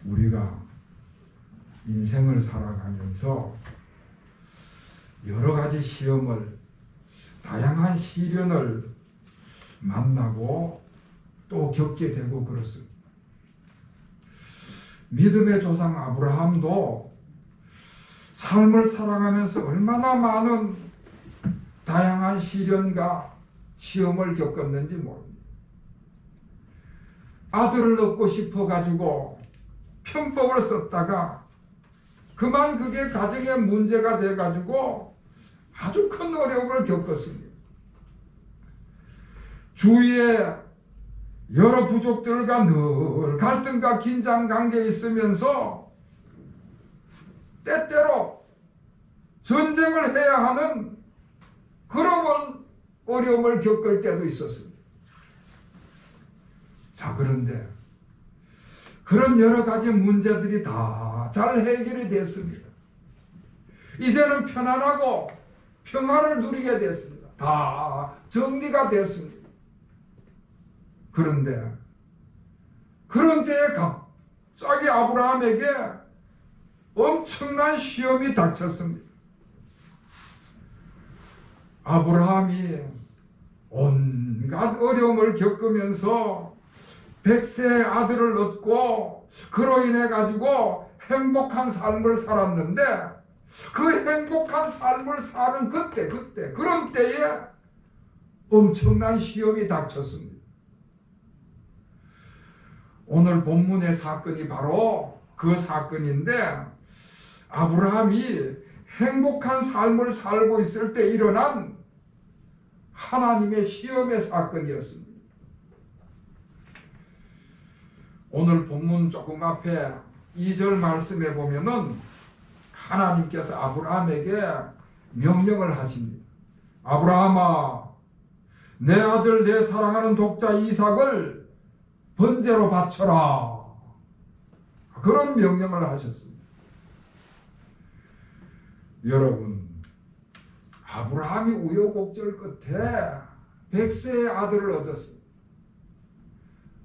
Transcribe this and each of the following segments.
우리가 인생을 살아가면서 여러 가지 시험을, 다양한 시련을 만나고 또 겪게 되고 그렇습니다. 믿음의 조상 아브라함도 삶을 살아가면서 얼마나 많은 다양한 시련과 시험을 겪었는지 모릅니다. 아들을 얻고 싶어 가지고 편법을 썼다가 그만 그게 가정의 문제가 돼 가지고 아주 큰 어려움을 겪었습니다. 주위에 여러 부족들과 늘 갈등과 긴장 관계에 있으면서 때때로 전쟁을 해야 하는 그런 어려움을 겪을 때도 있었습니다. 자, 그런데 그런 여러 가지 문제들이 다 잘 해결이 됐습니다. 이제는 편안하고 평화를 누리게 됐습니다. 다 정리가 됐습니다. 그런데 그런 때에 갑자기 아브라함에게 엄청난 시험이 닥쳤습니다. 아브라함이 온갖 어려움을 겪으면서 100세의 아들을 얻고 그로 인해 가지고 행복한 삶을 살았는데, 그 행복한 삶을 사는 그때 그런 때에 엄청난 시험이 닥쳤습니다. 오늘 본문의 사건이 바로 그 사건인데, 아브라함이 행복한 삶을 살고 있을 때 일어난 하나님의 시험의 사건이었습니다. 오늘 본문 조금 앞에 2절 말씀에 보면은 하나님께서 아브라함에게 명령을 하십니다. 아브라함아, 내 아들 내 사랑하는 독자 이삭을 번제로 바쳐라. 그런 명령을 하셨습니다. 여러분, 아브라함이 우여곡절 끝에 100세의 아들을 얻었습니다.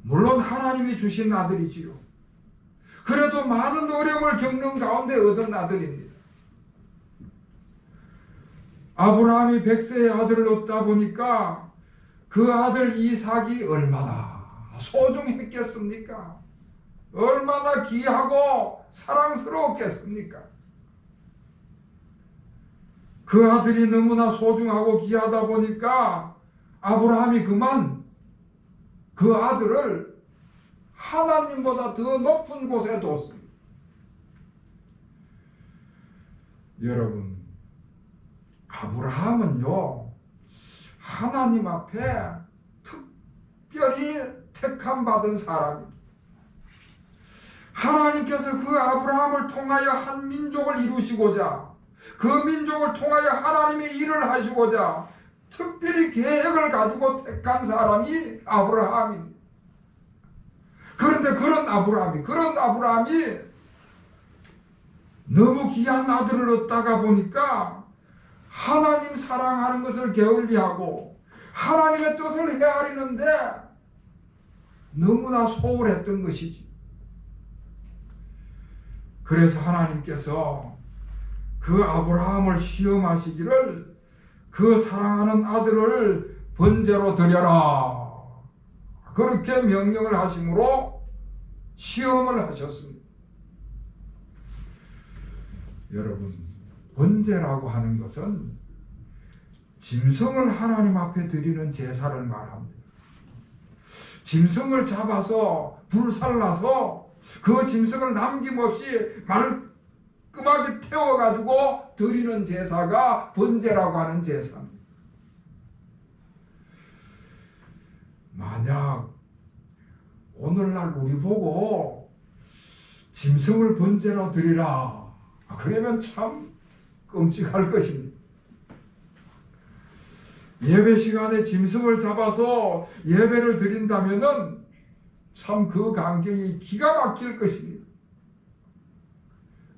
물론 하나님이 주신 아들이지요. 그래도 많은 어려움을 겪는 가운데 얻은 아들입니다. 아브라함이 100세의 아들을 얻다 보니까 그 아들 이삭이 얼마나 소중했겠습니까? 얼마나 귀하고 사랑스러웠겠습니까? 그 아들이 너무나 소중하고 귀하다 보니까 아브라함이 그만 그 아들을 하나님보다 더 높은 곳에 뒀습니다. 여러분, 아브라함은요, 하나님 앞에 특별히 택함 받은 사람입니다. 하나님께서 그 아브라함을 통하여 한 민족을 이루시고자, 그 민족을 통하여 하나님의 일을 하시고자 특별히 계획을 가지고 택한 사람이 아브라함입니다. 그런데 그런 아브라함이 너무 귀한 아들을 얻다가 보니까 하나님 사랑하는 것을 게을리하고 하나님의 뜻을 헤아리는데 너무나 소홀했던 것이지. 그래서 하나님께서 그 아브라함을 시험하시기를 그 사랑하는 아들을 번제로 드려라. 그렇게 명령을 하심으로 시험을 하셨습니다. 여러분, 번제라고 하는 것은 짐승을 하나님 앞에 드리는 제사를 말합니다. 짐승을 잡아서 불살라서 그 짐승을 남김없이 말끔하게 태워가지고 드리는 제사가 번제라고 하는 제사입니다. 만약 오늘날 우리 보고 짐승을 번제로 드리라, 그러면 참 끔찍할 것입니다. 예배 시간에 짐승을 잡아서 예배를 드린다면은 참 그 광경이 기가 막힐 것입니다.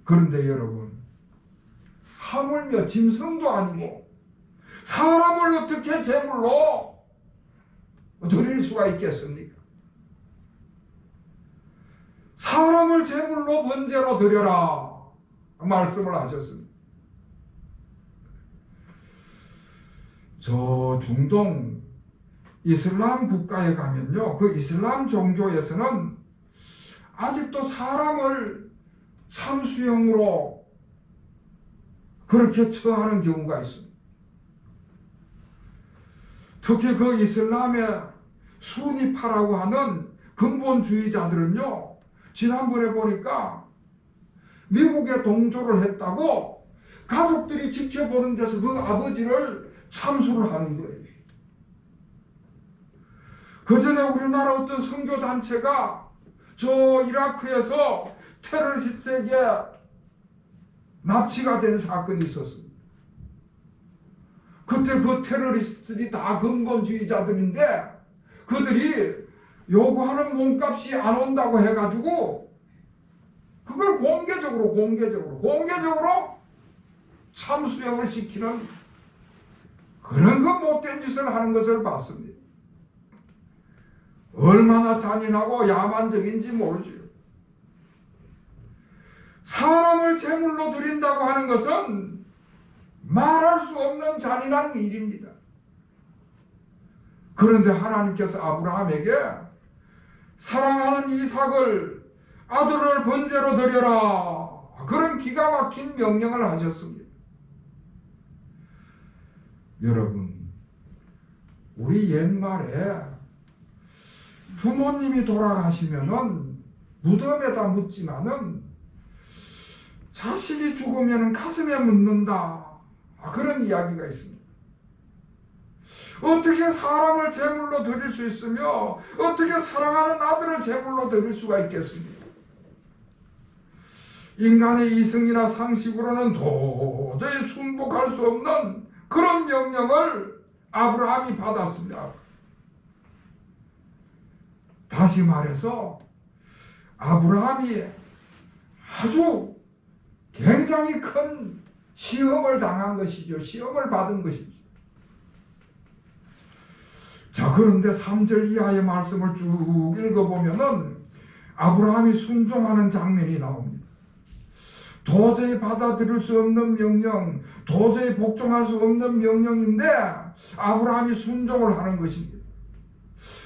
그런데 여러분, 하물며 짐승도 아니고 사람을 어떻게 제물로 드릴 수가 있겠습니까? 사람을 제물로 번제로 드려라 말씀을 하셨습니다. 저 중동 이슬람 국가에 가면요, 그 이슬람 종교에서는 아직도 사람을 참수형으로 그렇게 처하는 경우가 있습니다. 특히 그 이슬람의 수니파라고 하는 근본주의자들은요, 지난번에 보니까 미국에 동조를 했다고 가족들이 지켜보는 데서 그 아버지를 참수를 하는 거예요. 그 전에 우리나라 어떤 선교단체가 저 이라크에서 테러리스트에게 납치가 된 사건이 있었습니다. 그때 그 테러리스트들이 다 근본주의자들인데 그들이 요구하는 몸값이 안 온다고 해가지고 그걸 공개적으로 참수형을 시키는 그런 그 못된 짓을 하는 것을 봤습니다. 얼마나 잔인하고 야만적인지 모르죠. 사람을 제물로 드린다고 하는 것은 말할 수 없는 잔인한 일입니다. 그런데 하나님께서 아브라함에게 사랑하는 이삭을 아들을 번제로 드려라, 그런 기가 막힌 명령을 하셨습니다. 여러분, 우리 옛말에 부모님이 돌아가시면은 무덤에다 묻지만은 자식이 죽으면 가슴에 묻는다, 그런 이야기가 있습니다. 어떻게 사람을 제물로 드릴 수 있으며 어떻게 사랑하는 아들을 제물로 드릴 수가 있겠습니까? 인간의 이성이나 상식으로는 도저히 순복할 수 없는 그런 명령을 아브라함이 받았습니다. 다시 말해서 아브라함이 아주 굉장히 큰 시험을 당한 것이죠. 시험을 받은 것이죠. 자, 그런데 3절 이하의 말씀을 쭉 읽어보면은 아브라함이 순종하는 장면이 나옵니다. 도저히 받아들일 수 없는 명령, 도저히 복종할 수 없는 명령인데 아브라함이 순종을 하는 것입니다.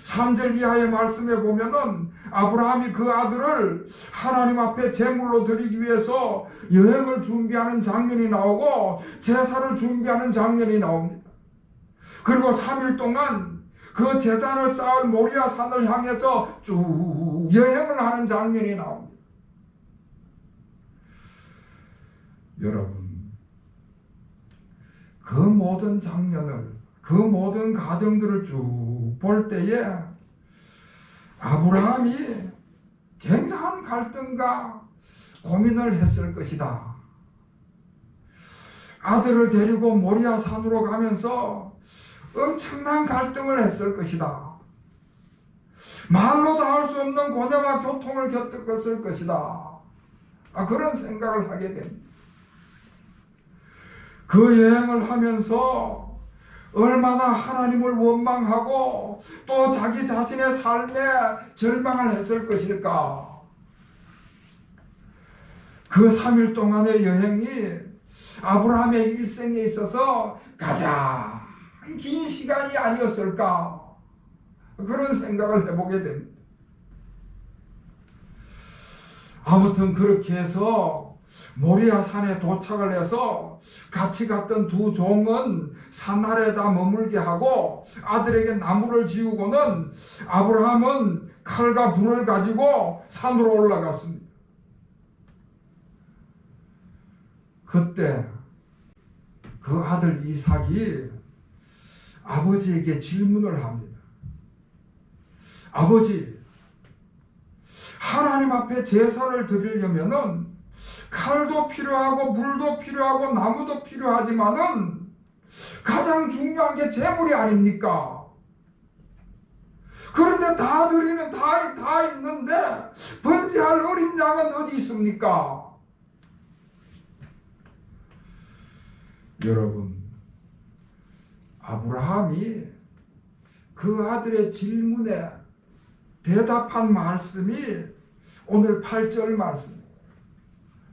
3절 이하의 말씀에 보면은 아브라함이 그 아들을 하나님 앞에 제물로 드리기 위해서 여행을 준비하는 장면이 나오고 제사를 준비하는 장면이 나옵니다. 그리고 3일 동안 그 제단을 쌓을 모리아 산을 향해서 쭉 여행을 하는 장면이 나옵니다. 여러분, 그 모든 장면을, 그 모든 과정들을 쭉 볼 때에 아브라함이 굉장한 갈등과 고민을 했을 것이다. 아들을 데리고 모리아 산으로 가면서 엄청난 갈등을 했을 것이다. 말로도 할 수 없는 고뇌와 교통을 겪었을 것이다. 그런 생각을 하게 됩니다. 그 여행을 하면서 얼마나 하나님을 원망하고 또 자기 자신의 삶에 절망을 했을 것일까. 그 3일 동안의 여행이 아브라함의 일생에 있어서 가장 긴 시간이 아니었을까, 그런 생각을 해보게 됩니다. 아무튼 그렇게 해서 모리아 산에 도착을 해서 같이 갔던 두 종은 산 아래에다 머물게 하고 아들에게 나무를 지우고는 아브라함은 칼과 불을 가지고 산으로 올라갔습니다. 그때 그 아들 이삭이 아버지에게 질문을 합니다. 아버지, 하나님 앞에 제사를 드리려면은 칼도 필요하고 불도 필요하고 나무도 필요하지만은 가장 중요한 게 제물이 아닙니까? 그런데 다 드리는 다 있는데 번제할 어린 양은 어디 있습니까? 여러분, 아브라함이 그 아들의 질문에 대답한 말씀이 오늘 8절 말씀,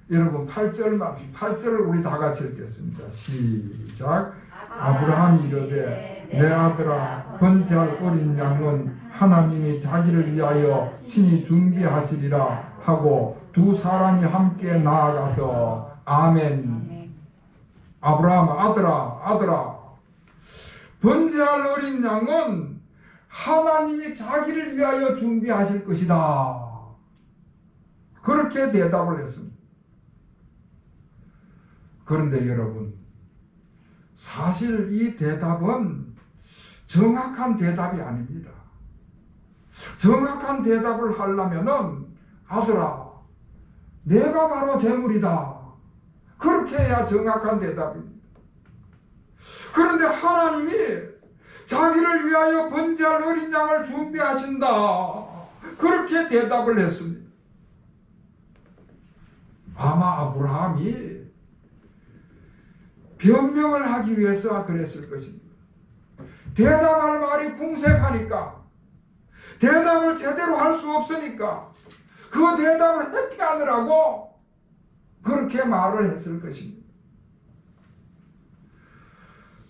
여러분 8절 말씀, 8절을 우리 다 같이 읽겠습니다. 시작. 아브라함이 이르되 내 아들아 번제할 어린 양은 하나님이 자기를 위하여 친히 준비하시리라 하고 두 사람이 함께 나아가서 아멘. 아브라함 아들아 번제할 어린 양은 하나님이 자기를 위하여 준비하실 것이다. 그렇게 대답을 했습니다. 그런데 여러분, 사실 이 대답은 정확한 대답이 아닙니다. 정확한 대답을 하려면은 아들아, 내가 바로 재물이다. 그렇게 해야 정확한 대답입니다. 그런데 하나님이 자기를 위하여 번제할 어린 양을 준비하신다. 그렇게 대답을 했습니다. 아마 아브라함이 변명을 하기 위해서 그랬을 것입니다. 대답할 말이 궁색하니까, 대답을 제대로 할 수 없으니까 그 대답을 회피하느라고 그렇게 말을 했을 것입니다.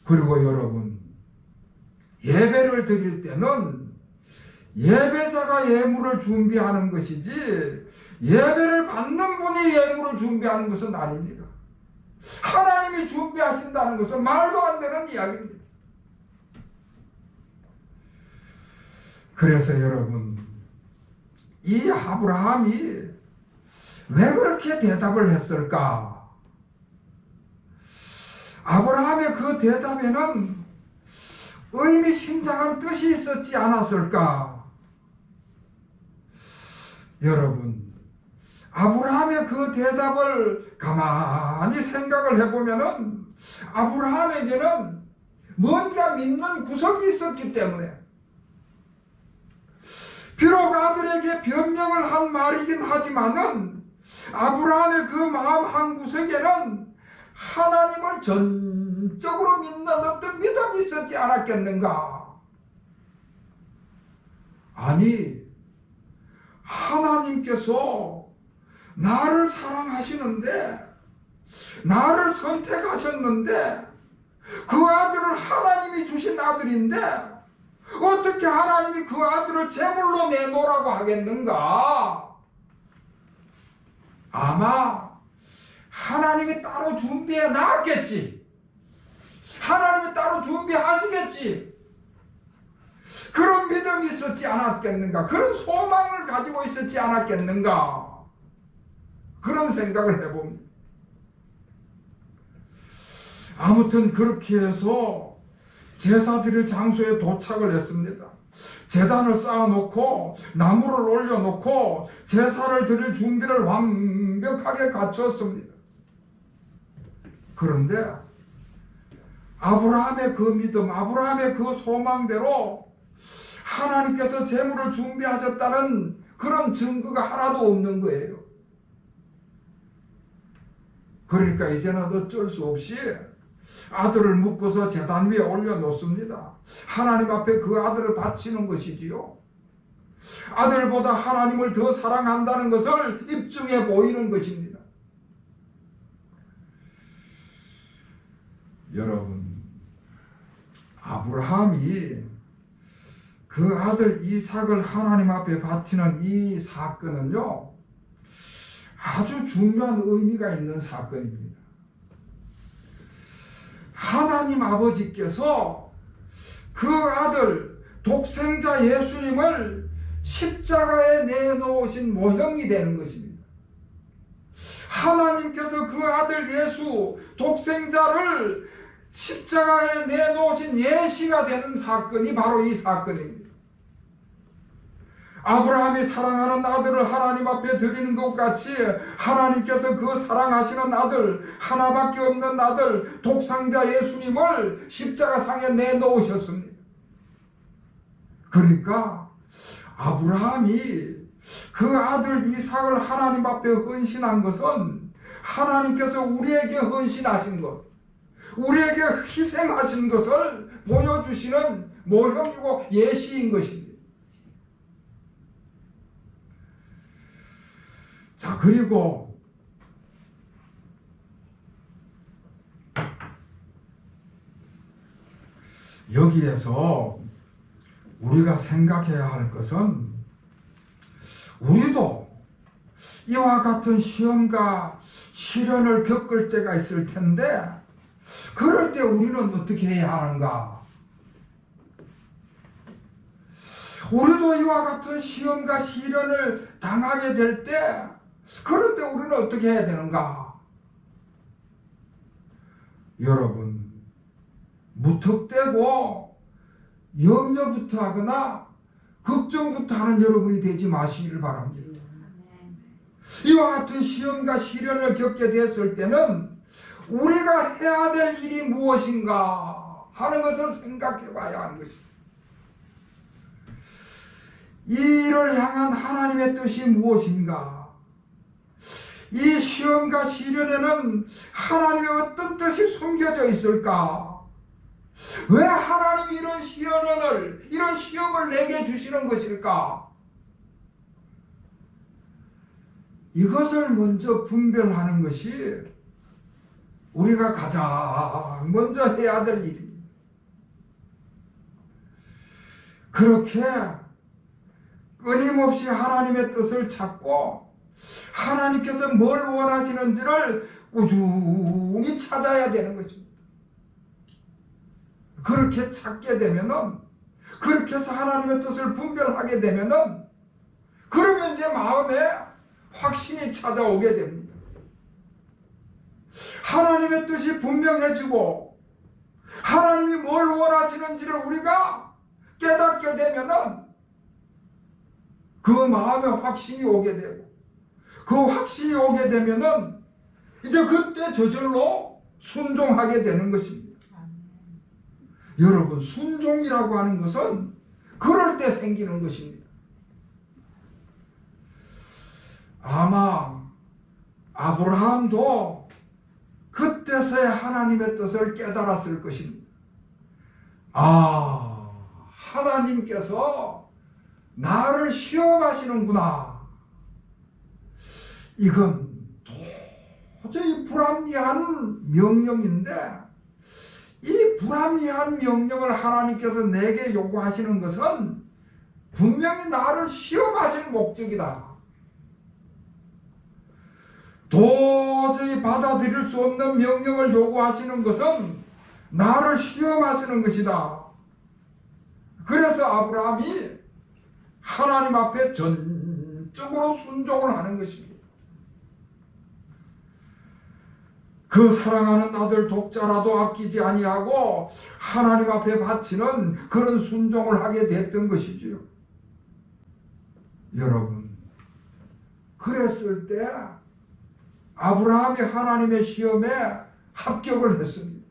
그리고 여러분, 예배를 드릴 때는 예배자가 예물을 준비하는 것이지 예배를 받는 분이 예물을 준비하는 것은 아닙니다. 하나님이 준비하신다는 것은 말도 안 되는 이야기입니다. 그래서 여러분, 이 아브라함이 왜 그렇게 대답을 했을까? 아브라함의 그 대답에는 의미심장한 뜻이 있었지 않았을까? 여러분, 아브라함의 그 대답을 가만히 생각을 해보면은 아브라함에게는 뭔가 믿는 구석이 있었기 때문에, 비록 아들에게 변명을 한 말이긴 하지만은 아브라함의 그 마음 한구석에는 하나님을 전적으로 믿는 어떤 믿음이 있었지 않았겠는가? 아니, 하나님께서 나를 사랑하시는데, 나를 선택하셨는데, 그 아들을 하나님이 주신 아들인데 어떻게 하나님이 그 아들을 제물로 내놓으라고 하겠는가? 아마 하나님이 따로 준비해 놨겠지. 하나님이 따로 준비하시겠지. 그런 믿음이 있었지 않았겠는가? 그런 소망을 가지고 있었지 않았겠는가? 그런 생각을 해봅니다. 아무튼 그렇게 해서 제사 드릴 장소에 도착을 했습니다. 제단을 쌓아놓고 나무를 올려놓고 제사를 드릴 준비를 완벽하게 갖췄습니다. 그런데 아브라함의 그 믿음, 아브라함의 그 소망대로 하나님께서 제물을 준비하셨다는 그런 증거가 하나도 없는 거예요. 그러니까 이제는 어쩔 수 없이 아들을 묶어서 제단 위에 올려놓습니다. 하나님 앞에 그 아들을 바치는 것이지요. 아들보다 하나님을 더 사랑한다는 것을 입증해 보이는 것입니다. 여러분, 아브라함이 그 아들 이삭을 하나님 앞에 바치는 이 사건은요, 아주 중요한 의미가 있는 사건입니다. 하나님 아버지께서 그 아들 독생자 예수님을 십자가에 내놓으신 모형이 되는 것입니다. 하나님께서 그 아들 예수 독생자를 십자가에 내놓으신 예시가 되는 사건이 바로 이 사건입니다. 아브라함이 사랑하는 아들을 하나님 앞에 드리는 것 같이 하나님께서 그 사랑하시는 아들, 하나밖에 없는 아들 독생자 예수님을 십자가상에 내놓으셨습니다. 그러니까 아브라함이 그 아들 이삭을 하나님 앞에 헌신한 것은 하나님께서 우리에게 헌신하신 것, 우리에게 희생하신 것을 보여주시는 모형이고 예시인 것입니다. 자, 그리고 여기에서 우리가 생각해야 할 것은 우리도 이와 같은 시험과 시련을 겪을 때가 있을 텐데 그럴 때 우리는 어떻게 해야 하는가? 우리도 이와 같은 시험과 시련을 당하게 될 때 그럴 때 우리는 어떻게 해야 되는가? 여러분, 무턱대고 염려부터 하거나 걱정부터 하는 여러분이 되지 마시기를 바랍니다. 이와 같은 시험과 시련을 겪게 됐을 때는 우리가 해야 될 일이 무엇인가 하는 것을 생각해 봐야 하는 것입니다. 이 일을 향한 하나님의 뜻이 무엇인가? 이 시험과 시련에는 하나님의 어떤 뜻이 숨겨져 있을까? 왜 하나님이 이런 시험을 내게 주시는 것일까? 이것을 먼저 분별하는 것이 우리가 가장 먼저 해야 될 일입니다. 그렇게 끊임없이 하나님의 뜻을 찾고 하나님께서 뭘 원하시는지를 꾸준히 찾아야 되는 것입니다. 그렇게 찾게 되면은, 그렇게 해서 하나님의 뜻을 분별하게 되면은, 그러면 이제 마음에 확신이 찾아오게 됩니다. 하나님의 뜻이 분명해지고 하나님이 뭘 원하시는지를 우리가 깨닫게 되면은 그 마음에 확신이 오게 되고, 그 확신이 오게 되면은 이제 그때 저절로 순종하게 되는 것입니다. 여러분, 순종이라고 하는 것은 그럴 때 생기는 것입니다. 아마 아브라함도 그때서야 하나님의 뜻을 깨달았을 것입니다. 아, 하나님께서 나를 시험하시는구나. 이건 도저히 불합리한 명령인데, 이 불합리한 명령을 하나님께서 내게 요구하시는 것은 분명히 나를 시험하실 목적이다. 도저히 받아들일 수 없는 명령을 요구하시는 것은 나를 시험하시는 것이다. 그래서 아브라함이 하나님 앞에 전적으로 순종을 하는 것입니다. 그 사랑하는 아들 독자라도 아끼지 아니하고 하나님 앞에 바치는 그런 순종을 하게 됐던 것이지요. 여러분, 그랬을 때 아브라함이 하나님의 시험에 합격을 했습니다.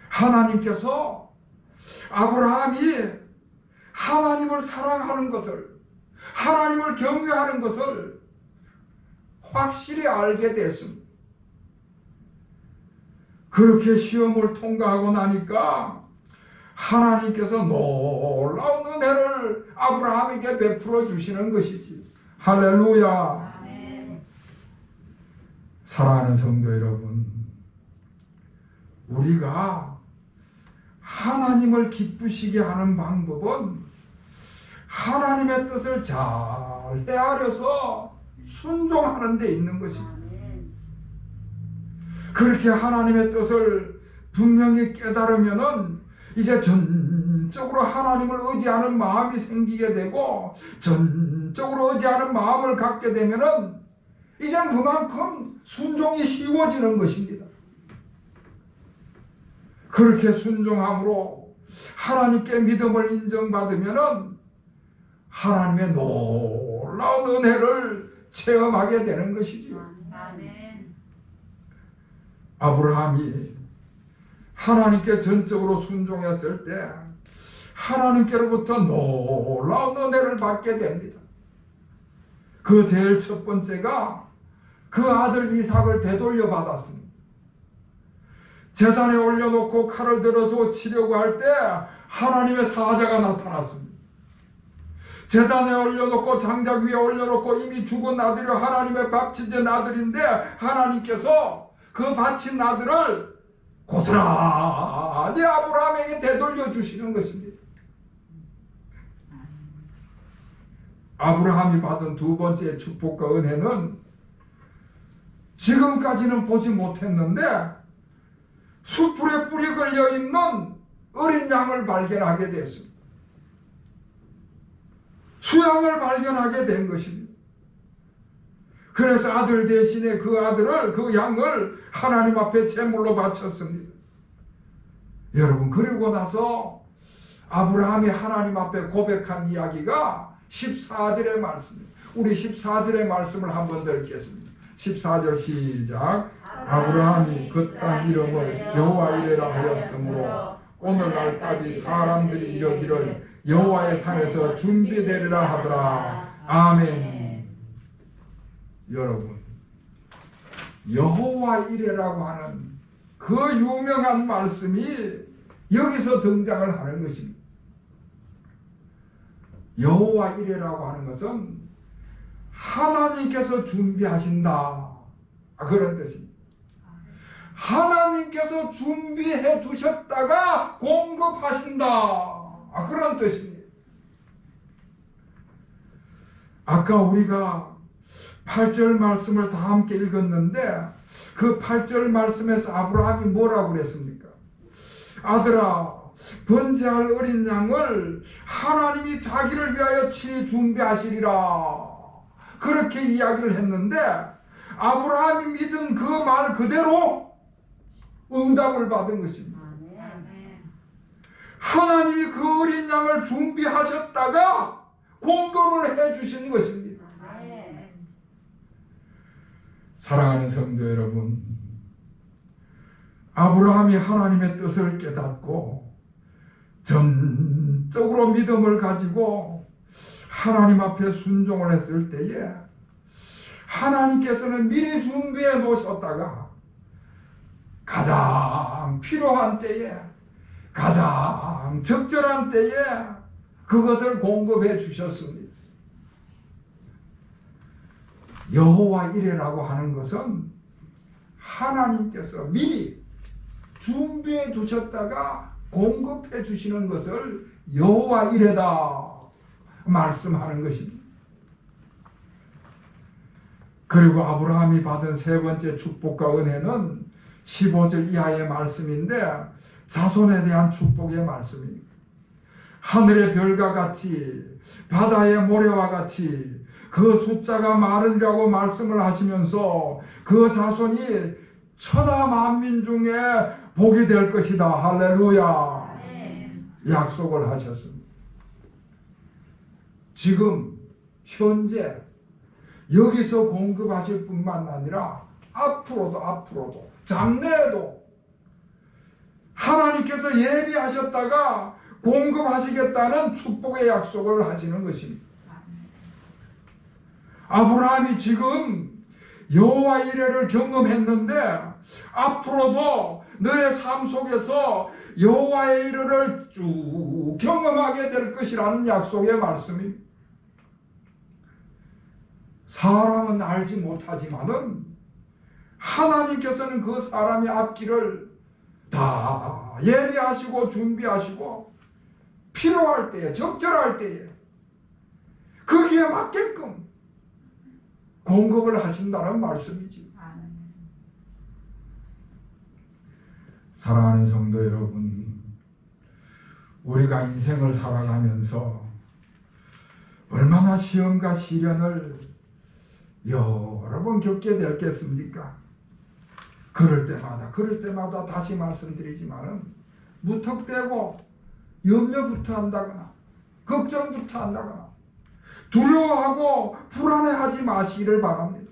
하나님께서 아브라함이 하나님을 사랑하는 것을, 하나님을 경외하는 것을 확실히 알게 됐습니다. 그렇게 시험을 통과하고 나니까 하나님께서 놀라운 은혜를 아브라함에게 베풀어 주시는 것이지. 할렐루야. 아멘. 사랑하는 성도 여러분, 우리가 하나님을 기쁘시게 하는 방법은 하나님의 뜻을 잘 헤아려서 순종하는 데 있는 것입니다. 그렇게 하나님의 뜻을 분명히 깨달으면은 이제 전적으로 하나님을 의지하는 마음이 생기게 되고, 전적으로 의지하는 마음을 갖게 되면은 이제 그만큼 순종이 쉬워지는 것입니다. 그렇게 순종함으로 하나님께 믿음을 인정받으면은 하나님의 놀라운 은혜를 체험하게 되는 것이지요. 아브라함이 하나님께 전적으로 순종했을 때 하나님께로부터 놀라운 은혜를 받게 됩니다. 그 제일 첫 번째가 그 아들 이삭을 되돌려 받았습니다. 제단에 올려놓고 칼을 들어서 치려고 할 때 하나님의 사자가 나타났습니다. 제단에 올려놓고 장작 위에 올려놓고 이미 죽은 아들이 하나님의 바치진 아들인데 하나님께서 그 바친 아들을 고스란히 아브라함에게 되돌려 주시는 것입니다. 아브라함이 받은 두 번째 축복과 은혜는 지금까지는 보지 못했는데 숯불에 뿔이 걸려있는 어린 양을 발견하게 됐습니다. 수양을 발견하게 된 것입니다. 그래서 아들 대신에 그 아들을, 그 양을 하나님 앞에 제물로 바쳤습니다. 여러분, 그리고 나서 아브라함이 하나님 앞에 고백한 이야기가 14절의 말씀입니다. 우리 14절의 말씀을 한번 더 읽겠습니다. 14절 시작. 아브라함이 그 땅 이름을 여호와 이레라 하였으므로 오늘날까지 사람들이 이르기를 여호와의 산에서 준비되리라 하더라. 아멘. 여러분, 여호와 이레라고 하는 그 유명한 말씀이 여기서 등장을 하는 것입니다. 여호와 이레라고 하는 것은 하나님께서 준비하신다, 그런 뜻입니다. 하나님께서 준비해 두셨다가 공급하신다, 그런 뜻입니다. 아까 우리가 8절 말씀을 다 함께 읽었는데 그 8절 말씀에서 아브라함이 뭐라고 그랬습니까? 아들아, 번제할 어린 양을 하나님이 자기를 위하여 친히 준비하시리라, 그렇게 이야기를 했는데 아브라함이 믿은 그 말 그대로 응답을 받은 것입니다. 하나님이 그 어린 양을 준비하셨다가 공급을 해주신 것입니다. 사랑하는 성도 여러분, 아브라함이 하나님의 뜻을 깨닫고 전적으로 믿음을 가지고 하나님 앞에 순종을 했을 때에 하나님께서는 미리 준비해 놓으셨다가 가장 필요한 때에, 가장 적절한 때에 그것을 공급해 주셨습니다. 여호와 이레라고 하는 것은 하나님께서 미리 준비해 두셨다가 공급해 주시는 것을 여호와 이레다 말씀하는 것입니다. 그리고 아브라함이 받은 세 번째 축복과 은혜는 15절 이하의 말씀인데 자손에 대한 축복의 말씀입니다. 하늘의 별과 같이 바다의 모래와 같이 그 숫자가 많으리라고 말씀을 하시면서 그 자손이 천하 만민 중에 복이 될 것이다. 할렐루야. 약속을 하셨습니다. 지금 현재 여기서 공급하실 뿐만 아니라 앞으로도 장래에도 하나님께서 예비하셨다가 공급하시겠다는 축복의 약속을 하시는 것입니다. 아브라함이 지금 여호와 이레를 경험했는데 앞으로도 너의 삶 속에서 여호와의 이레를 쭉 경험하게 될 것이라는 약속의 말씀입니다. 사람은 알지 못하지만은 하나님께서는 그 사람의 앞길을 다 예비하시고 준비하시고 필요할 때에, 적절할 때에 거기에 맞게끔 공급을 하신다는 말씀이지. 사랑하는 성도 여러분, 우리가 인생을 살아가면서 얼마나 시험과 시련을 여러 번 겪게 되겠습니까? 그럴 때마다 다시 말씀드리지만은 무턱대고 염려부터 한다거나 걱정부터 한다거나 두려워하고 불안해하지 마시기를 바랍니다.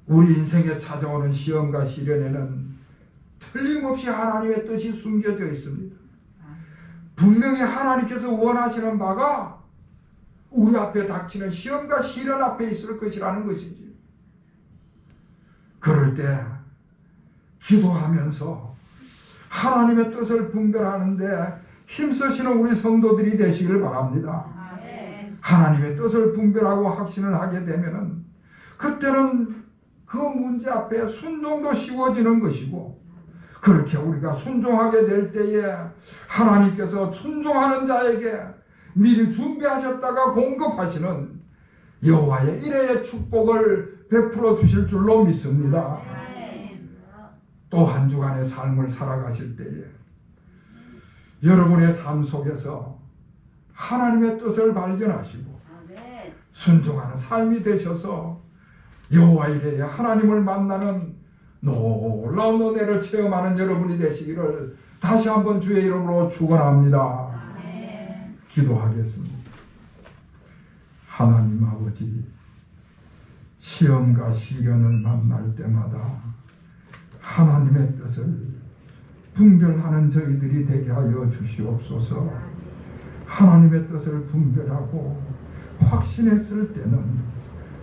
우리 인생에 찾아오는 시험과 시련에는 틀림없이 하나님의 뜻이 숨겨져 있습니다. 분명히 하나님께서 원하시는 바가 우리 앞에 닥치는 시험과 시련 앞에 있을 것이라는 것이지. 그럴 때 기도하면서 하나님의 뜻을 분별하는데 힘쓰시는 우리 성도들이 되시길 바랍니다. 하나님의 뜻을 분별하고 확신을 하게 되면은 그때는 그 문제 앞에 순종도 쉬워지는 것이고, 그렇게 우리가 순종하게 될 때에 하나님께서 순종하는 자에게 미리 준비하셨다가 공급하시는 여호와의 일회의 축복을 베풀어 주실 줄로 믿습니다. 또 한 주간의 삶을 살아가실 때에 여러분의 삶 속에서 하나님의 뜻을 발견하시고 순종하는 삶이 되셔서 여호와 이레의 하나님을 만나는 놀라운 은혜를 체험하는 여러분이 되시기를 다시 한번 주의 이름으로 축원합니다. 기도하겠습니다. 하나님 아버지, 시험과 시련을 만날 때마다 하나님의 뜻을 분별하는 저희들이 되게 하여 주시옵소서. 하나님의 뜻을 분별하고 확신했을 때는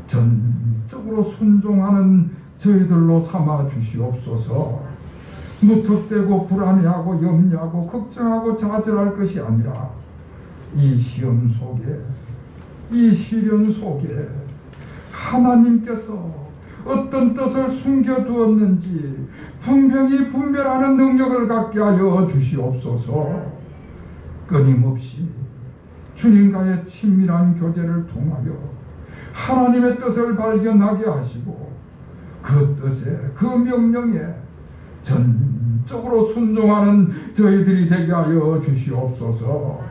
전적으로 순종하는 저희들로 삼아 주시옵소서. 무턱대고 불안해하고 염려하고 걱정하고 좌절할 것이 아니라 이 시험 속에, 이 시련 속에 하나님께서 어떤 뜻을 숨겨두었는지 분명히 분별하는 능력을 갖게 하여 주시옵소서. 끊임없이 주님과의 친밀한 교제를 통하여 하나님의 뜻을 발견하게 하시고 그 뜻에, 그 명령에 전적으로 순종하는 저희들이 되게 하여 주시옵소서.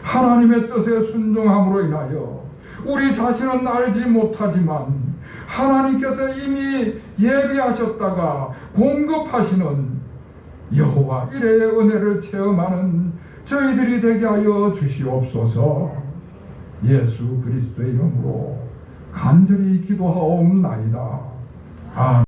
하나님의 뜻에 순종함으로 인하여 우리 자신은 알지 못하지만 하나님께서 이미 예비하셨다가 공급하시는 여호와 일회의 은혜를 체험하는 저희들이 되게 하여 주시옵소서. 예수 그리스도의 이름으로 간절히 기도하옵나이다. 아멘.